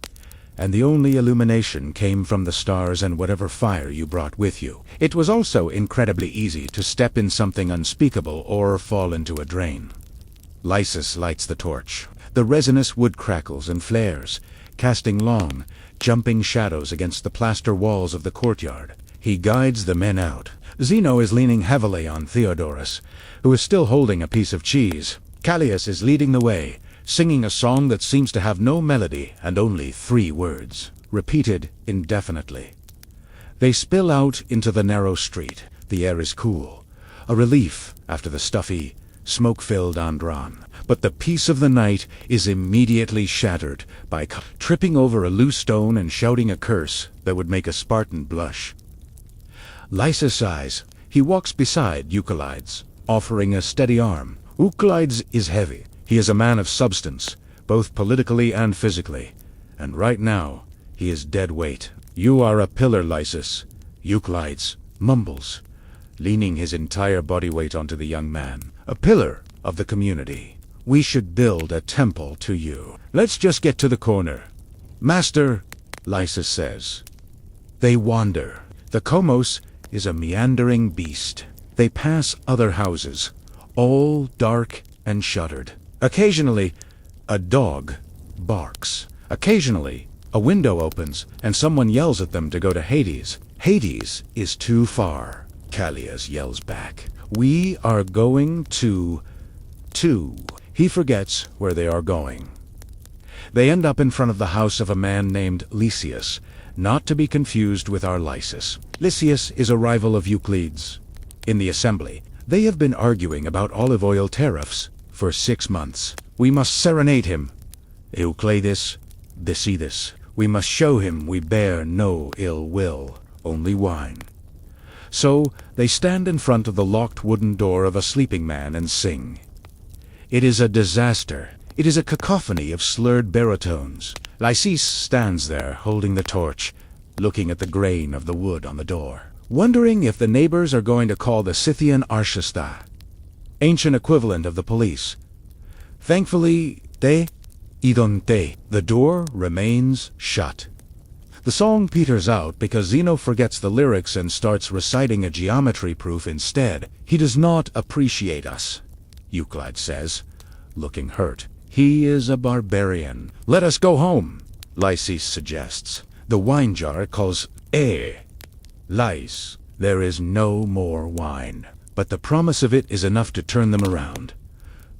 and the only illumination came from the stars and whatever fire you brought with you. It was also incredibly easy to step in something unspeakable or fall into a drain. Lysis lights the torch. The resinous wood crackles and flares, casting long, jumping shadows against the plaster walls of the courtyard. He guides the men out. Zeno is leaning heavily on Theodorus, who is still holding a piece of cheese. Callias is leading the way, singing a song that seems to have no melody and only 3 words, repeated indefinitely. They spill out into the narrow street. The air is cool, a relief after the stuffy, smoke-filled Andron. But the peace of the night is immediately shattered by tripping over a loose stone and shouting a curse that would make a Spartan blush. Lysis sighs. He walks beside Euclides, offering a steady arm. Euclides is heavy. He is a man of substance, both politically and physically, and right now he is dead weight. "You are a pillar, Lysis," Euclides mumbles, leaning his entire body weight onto the young man. "A pillar of the community. We should build a temple to you. Let's just get to the corner." "Master," Lysis says. They wander. The Komos is a meandering beast. They pass other houses, all dark and shuttered. Occasionally, a dog barks. Occasionally, a window opens and someone yells at them to go to Hades. "Hades is too far," Callias yells back. "We are going to..." He forgets where they are going. They end up in front of the house of a man named Lysias, not to be confused with our Lysis. Lysias is a rival of Euclides. In the assembly, they have been arguing about olive oil tariffs for 6 months. "We must serenade him, Euclides, Decides. We must show him we bear no ill will, only wine." So they stand in front of the locked wooden door of a sleeping man and sing. It is a disaster. It is a cacophony of slurred baritones. Lysis stands there holding the torch, looking at the grain of the wood on the door, wondering if the neighbors are going to call the Scythian Archista, ancient equivalent of the police. Thankfully, they idonte. The door remains shut. The song peters out because Zeno forgets the lyrics and starts reciting a geometry proof instead. "He does not appreciate us," Euclid says, looking hurt. "He is a barbarian. Let us go home," Lysis suggests. The wine jar calls Lys. There is no more wine, but the promise of it is enough to turn them around.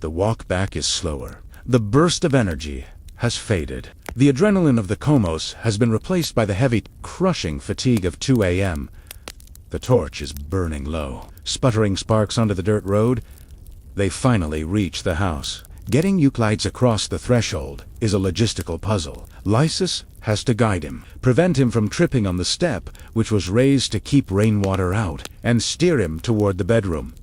The walk back is slower. The burst of energy has faded. The adrenaline of the Komos has been replaced by the heavy, crushing fatigue of 2 a.m. The torch is burning low, sputtering sparks onto the dirt road. They finally reach the house. Getting Euclides across the threshold is a logistical puzzle. Lysis has to guide him, prevent him from tripping on the step, which was raised to keep rainwater out, and steer him toward the bedroom.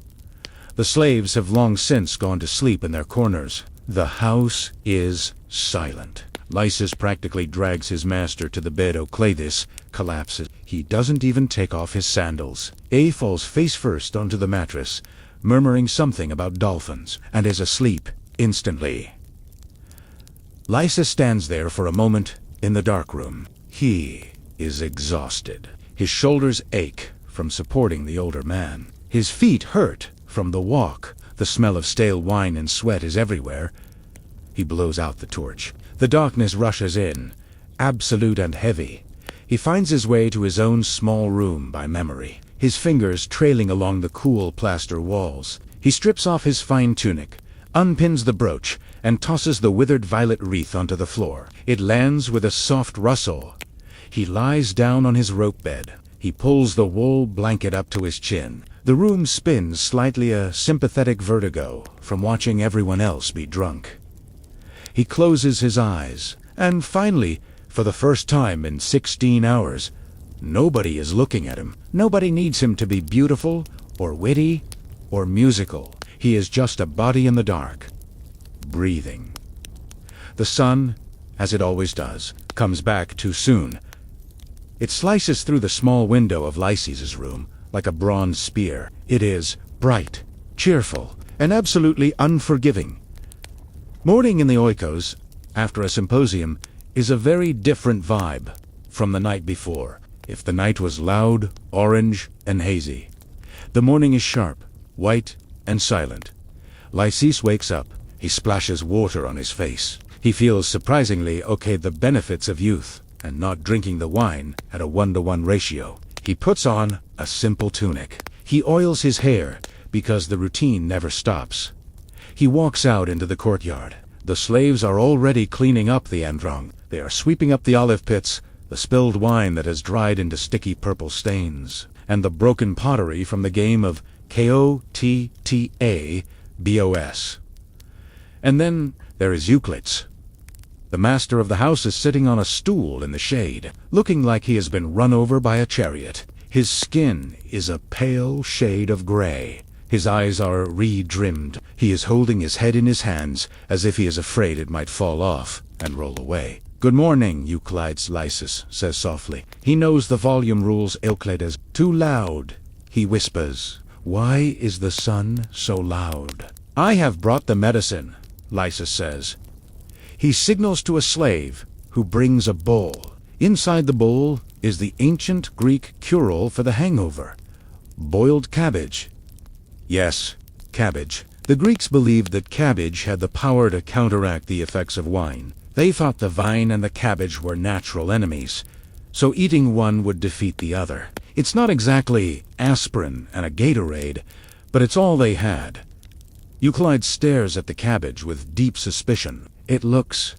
The slaves have long since gone to sleep in their corners. The house is silent. Lysis practically drags his master to the bed. Euclides collapses. He doesn't even take off his sandals. A falls face first onto the mattress, murmuring something about dolphins, and is asleep instantly. Lysis stands there for a moment in the dark room. He is exhausted. His shoulders ache from supporting the older man. His feet hurt from the walk. The smell of stale wine and sweat is everywhere. He blows out the torch. The darkness rushes in, absolute and heavy. He finds his way to his own small room by memory, his fingers trailing along the cool plaster walls. He strips off his fine tunic, unpins the brooch, and tosses the withered violet wreath onto the floor. It lands with a soft rustle. He lies down on his rope bed. He pulls the wool blanket up to his chin. The room spins slightly, a sympathetic vertigo from watching everyone else be drunk. He closes his eyes, and finally, for the first time in 16 hours, nobody is looking at him. Nobody needs him to be beautiful, or witty, or musical. He is just a body in the dark, breathing. The sun, as it always does, comes back too soon. It slices through the small window of Lysias' room like a bronze spear. It is bright, cheerful, and absolutely unforgiving. Morning in the Oikos, after a symposium, is a very different vibe from the night before. If the night was loud, orange, and hazy, the morning is sharp, white, and silent. Lysis wakes up. He splashes water on his face. He feels surprisingly okay the benefits of youth and not drinking the wine at a 1-to-1 ratio. He puts on a simple tunic. He oils his hair because the routine never stops. He walks out into the courtyard. The slaves are already cleaning up the androng. They are sweeping up the olive pits, the spilled wine that has dried into sticky purple stains, and the broken pottery from the game of Kotta-bos. And then there is Euclides. The master of the house is sitting on a stool in the shade, looking like he has been run over by a chariot. His skin is a pale shade of gray. His eyes are re-trimmed. He is holding his head in his hands, as if he is afraid it might fall off and roll away. "Good morning, Euclides," Lysis says softly. He knows the volume rules. Euclides. "Too loud," he whispers. "Why is the sun so loud?" "I have brought the medicine," Lysis says. He signals to a slave, who brings a bowl. Inside the bowl is the ancient Greek cure-all for the hangover. Boiled cabbage. Yes, cabbage. The Greeks believed that cabbage had the power to counteract the effects of wine. They thought the vine and the cabbage were natural enemies, so eating one would defeat the other. It's not exactly aspirin and a Gatorade, but it's all they had. Euclides stares at the cabbage with deep suspicion. It looks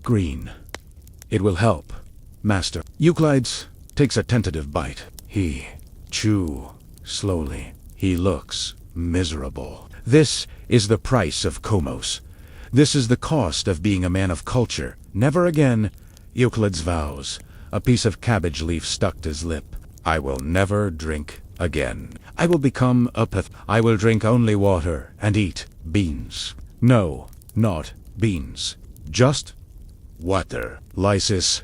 green. "It will help, master." Euclides takes a tentative bite. He chews slowly. He looks miserable. This is the price of Komos. This is the cost of being a man of culture. Never again, Euclides vows. A piece of cabbage leaf stuck to his lip. "I will never drink again. I will become a I will drink only water and eat beans." No, not beans. Just water. Lysis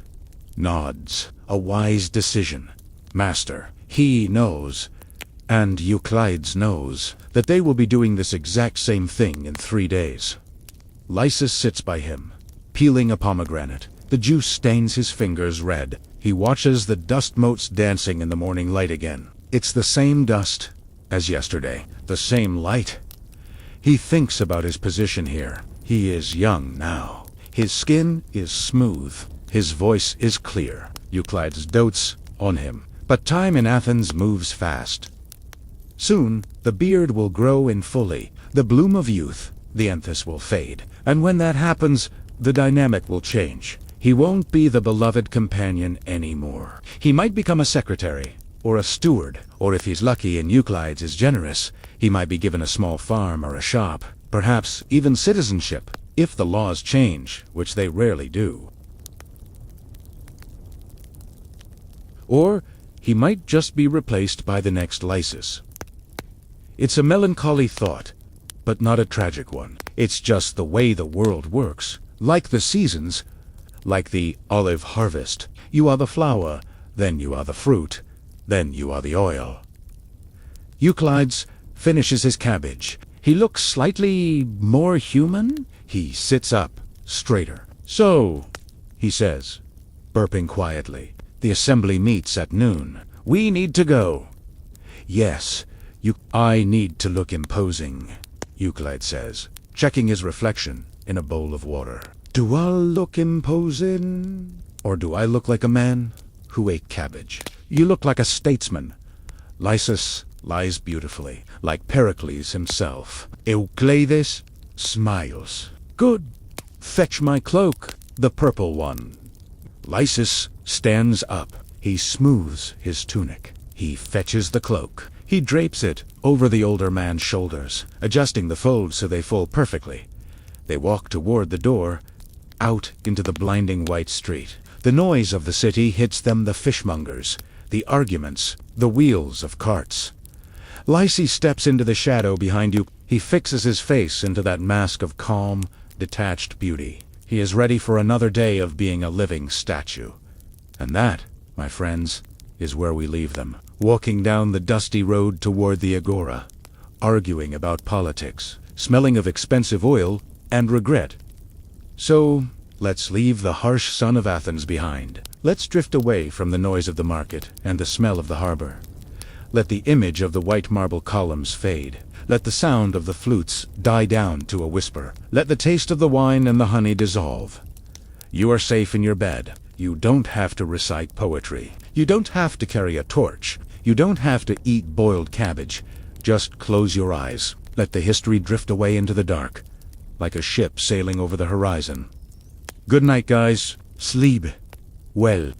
nods. A wise decision. Master, he knows, and Euclides knows, that they will be doing this exact same thing in 3 days. Lysis sits by him, peeling a pomegranate. The juice stains his fingers red. He watches the dust motes dancing in the morning light again. It's the same dust as yesterday, the same light. He thinks about his position here. He is young now. His skin is smooth. His voice is clear. Euclides dotes on him. But time in Athens moves fast. Soon, the beard will grow in fully. The bloom of youth, the anthus will fade. And when that happens, the dynamic will change. He won't be the beloved companion anymore. He might become a secretary, or a steward, or if he's lucky and Euclides is generous, he might be given a small farm or a shop, perhaps even citizenship, if the laws change, which they rarely do. Or he might just be replaced by the next Lysis. It's a melancholy thought, but not a tragic one. It's just the way the world works. Like the seasons, like the olive harvest. You are the flower, then you are the fruit, then you are the oil. Euclides finishes his cabbage. He looks slightly more human. He sits up, straighter. "So," he says, burping quietly, "the assembly meets at noon. We need to go." "Yes, I need to look imposing," Euclid says, checking his reflection in a bowl of water. "Do I look imposing? Or do I look like a man who ate cabbage?" "You look like a statesman." Lysis lies beautifully, like Pericles himself. Euclides smiles. "Good. Fetch my cloak, the purple one." Lysis stands up. He smooths his tunic. He fetches the cloak. He drapes it over the older man's shoulders, adjusting the folds so they fall perfectly. They walk toward the door, out into the blinding white street. The noise of the city hits them, the fishmongers, the arguments, the wheels of carts. Lysis steps into the shadow behind you. He fixes his face into that mask of calm, detached beauty. He is ready for another day of being a living statue. And that my friends, is where we leave them, walking down the dusty road toward the agora, arguing about politics, smelling of expensive oil, and regret. So, let's leave the harsh sun of Athens behind. Let's drift away from the noise of the market and the smell of the harbor. Let the image of the white marble columns fade. Let the sound of the flutes die down to a whisper. Let the taste of the wine and the honey dissolve. You are safe in your bed. You don't have to recite poetry. You don't have to carry a torch. You don't have to eat boiled cabbage. Just close your eyes. Let the history drift away into the dark, like a ship sailing over the horizon. Good night, guys. Sleep well.